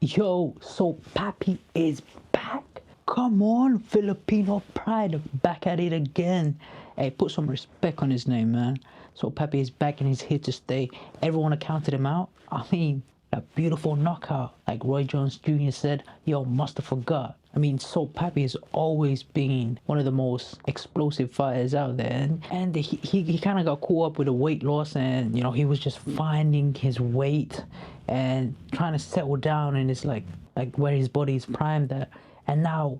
Yo, Salt Papi is back. Come on, Filipino pride, back at it again. Hey, put some respect on his name, man. Salt Papi is back and he's here to stay. Everyone counted him out. I mean, that beautiful knockout. Like Roy Jones Jr. said, yo, must have forgot. I mean, Salt Papi has always been one of the most explosive fighters out there. And he kind of got caught up with the weight loss and, you know, he was just finding his weight and trying to settle down in his, like where his body is primed at. And now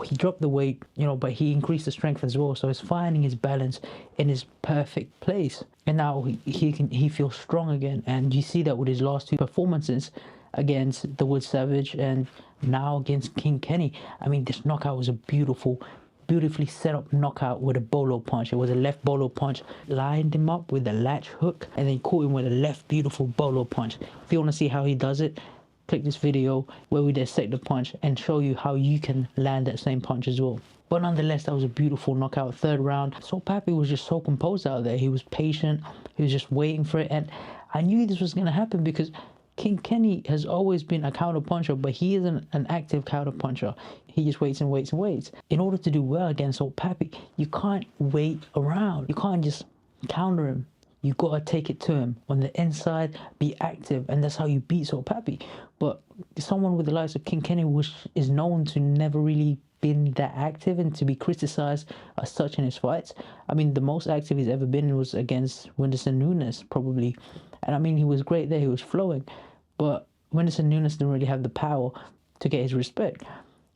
he dropped the weight, you know, but he increased the strength as well. So he's finding his balance in his perfect place. And now he feels strong again. And you see that with his last two performances against the Wood Savage and now against King Kenny. I mean, this knockout was a beautifully set up knockout with a bolo punch. It was a left bolo punch, lined him up with a latch hook, and then caught him with a left beautiful bolo punch. If you want to see how he does it, click this video where we dissect the punch and show you how you can land that same punch as well. But nonetheless, that was a beautiful knockout. Third round, Salt Papi was just so composed out there. He was patient. He was just waiting for it. And I knew this was going to happen because King Kenny has always been a counter puncher, but he isn't an active counter puncher. He just waits and waits and waits. In order to do well against Salt Papi, you can't wait around. You can't just counter him. You gotta take it to him on the inside, be active, and that's how you beat Salt Papi. But someone with the likes of King Kenny, which is known to never really been that active and to be criticized as such in his fights. I mean, the most active he's ever been was against Whindersson Nunes, probably. And I mean, he was great there, he was flowing. But Whindersson Nunes didn't really have the power to get his respect.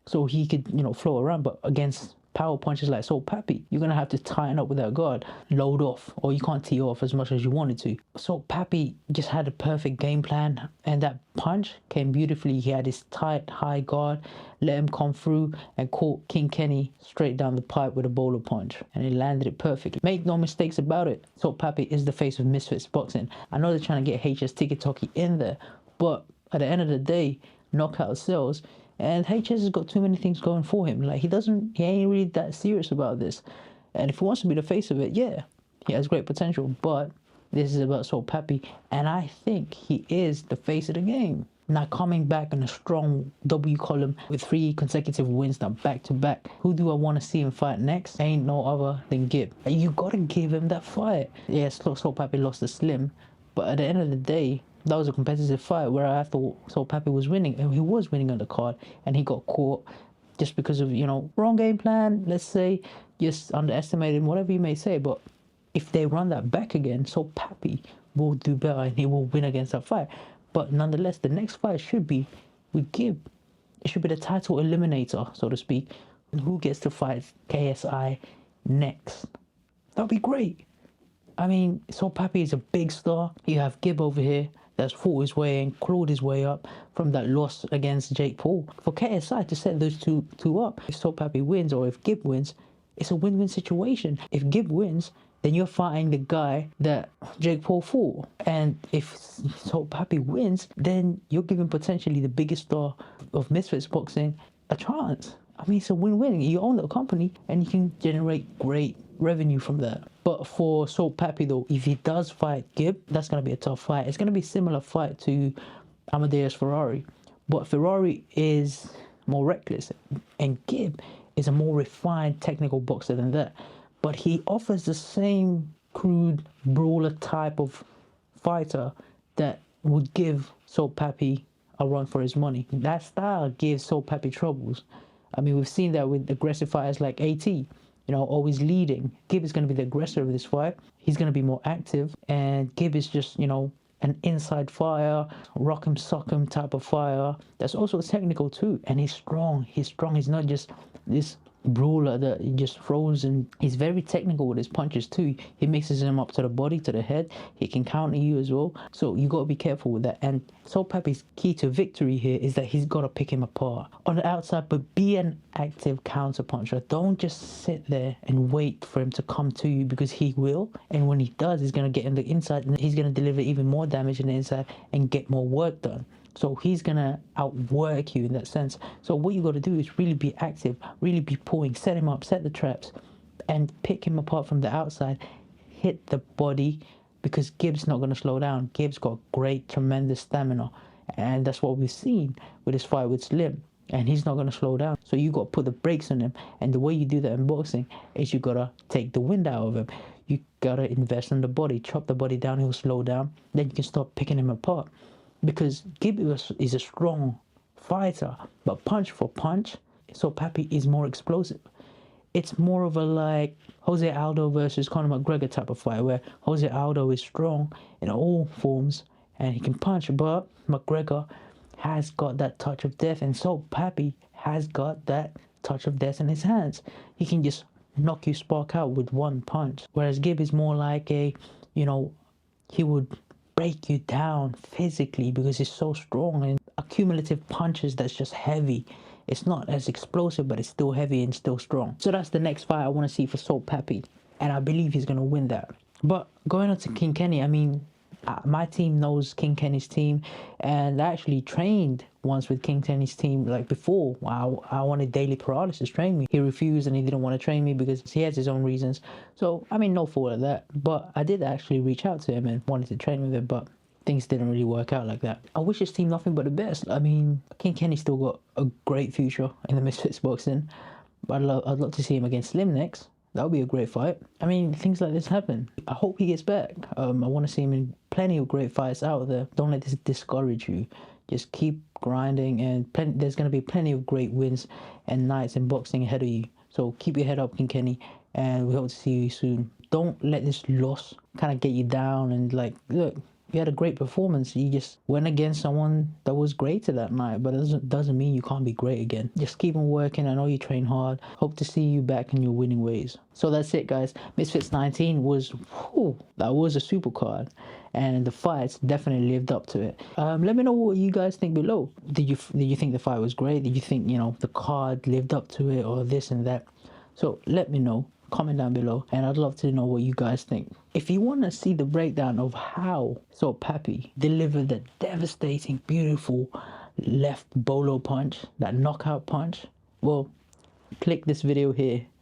So he could, you know, flow around. But against power punches like Salt Papi, you're going to have to tighten up with that guard, load off, or you can't tee off as much as you wanted to. Salt Papi just had a perfect game plan, and that punch came beautifully. He had his tight, high guard, let him come through, and caught King Kenny straight down the pipe with a bowler punch, and he landed it perfectly. Make no mistakes about it, Salt Papi is the face of Misfits boxing. I know they're trying to get HS Tiki-Toki in there, but at the end of the day, knockout sells. And HS has got too many things going for him. Like, he ain't really that serious about this. And if he wants to be the face of it, yeah, he has great potential. But this is about Salt Papi, and I think he is the face of the game. Now, coming back on a strong W column with 3 consecutive wins now back to back. Who do I want to see him fight next? Ain't no other than Gib. And you got to give him that fight. Yes, Salt Papi lost to Slim, but at the end of the day, that was a competitive fight where I thought Salt Papi was winning, and he was winning on the card, and he got caught just because of, you know, wrong game plan, let's say, just underestimated, whatever you may say. But if they run that back again, Salt Papi will do better and he will win against that fight. But nonetheless, the next fight should be with Gib. It should be the title eliminator, so to speak. And who gets to fight KSI next? That'd be great. I mean, Salt Papi is a big star. You have Gib over here that's fought his way and clawed his way up from that loss against Jake Paul. For KSI to set those two up, if Salt Papi wins or if Gib wins, it's a win-win situation. If Gib wins, then you're fighting the guy that Jake Paul fought. And if Salt Papi wins, then you're giving potentially the biggest star of Misfits boxing a chance. I mean, it's a win-win. You own the company and you can generate great revenue from that. But for Salt Papi though, if he does fight Gib, that's going to be a tough fight. It's going to be a similar fight to Amadeus Ferrari, but Ferrari is more reckless and Gib is a more refined technical boxer than that. But he offers the same crude brawler type of fighter that would give Salt Papi a run for his money. That style gives Salt Papi troubles. I mean, we've seen that with aggressive fighters like AT. You know, always leading. Gib is going to be the aggressor of this fight. He's going to be more active. And Gib is just, you know, an inside fire, rock 'em, sock 'em type of fire. That's also technical too. And he's strong. He's strong. He's not just this brawler that he just throws, and he's very technical with his punches too. He mixes them up to the body, to the head. He can counter you as well. So you got to be careful with that. And Salt Papi's key to victory here is that he's got to pick him apart on the outside, but be an active counter puncher. Don't just sit there and wait for him to come to you, because he will. And when he does, he's going to get in the inside and he's going to deliver even more damage in the inside and get more work done. So he's gonna outwork you in that sense. So what you got to do is really be active, really be pulling, set him up, set the traps, and pick him apart from the outside. Hit the body, because Gibbs not gonna slow down. Gibbs got great, tremendous stamina, and that's what we've seen with his fight with Slim. And he's not gonna slow down. So you got to put the brakes on him. And the way you do that in boxing is you gotta take the wind out of him. You gotta invest in the body, chop the body down. He'll slow down. Then you can start picking him apart. Because Gibbs is a strong fighter, but punch for punch, Sopaphy is more explosive. It's more of a like Jose Aldo versus Conor McGregor type of fight, where Jose Aldo is strong in all forms and he can punch, but McGregor has got that touch of death, and Sopaphy has got that touch of death in his hands. He can just knock you spark out with one punch. Whereas Gibb is more like a, he would break you down physically because he's so strong, and accumulative punches that's just heavy. It's not as explosive, but it's still heavy and still strong. So that's the next fight I want to see for Salt Papi, and I believe he's going to win that. But going on to King Kenny, I mean, my team knows King Kenny's team, and I actually trained once with King Kenny's team. Like before, I wanted Daily Paralysis to train me. He refused and he didn't want to train me because he has his own reasons. So, I mean, no fault of that. But I did actually reach out to him and wanted to train with him, but things didn't really work out like that. I wish his team nothing but the best. I mean, King Kenny still got a great future in the Misfits boxing, but I'd love to see him against Slim next. That would be a great fight. I mean, things like this happen. I hope he gets back. I want to see him in plenty of great fights out there. Don't let this discourage you. Just keep grinding, and there's going to be plenty of great wins and nights in boxing ahead of you. So keep your head up, King Kenny, and we hope to see you soon. Don't let this loss kind of get you down and like, look, you had a great performance. You just went against someone that was greater that night, but it doesn't mean you can't be great again. Just keep on working. I know you train hard. Hope to see you back in your winning ways. So that's it, guys. Misfits 19 was, that was a super card, and the fights definitely lived up to it. Let me know what you guys think below. Did you think the fight was great? Did you think, the card lived up to it, or this and that? So let me know. Comment down below, and I'd love to know what you guys think. If you want to see the breakdown of how Salt Papi delivered that devastating, beautiful left bolo punch, that knockout punch, well, click this video here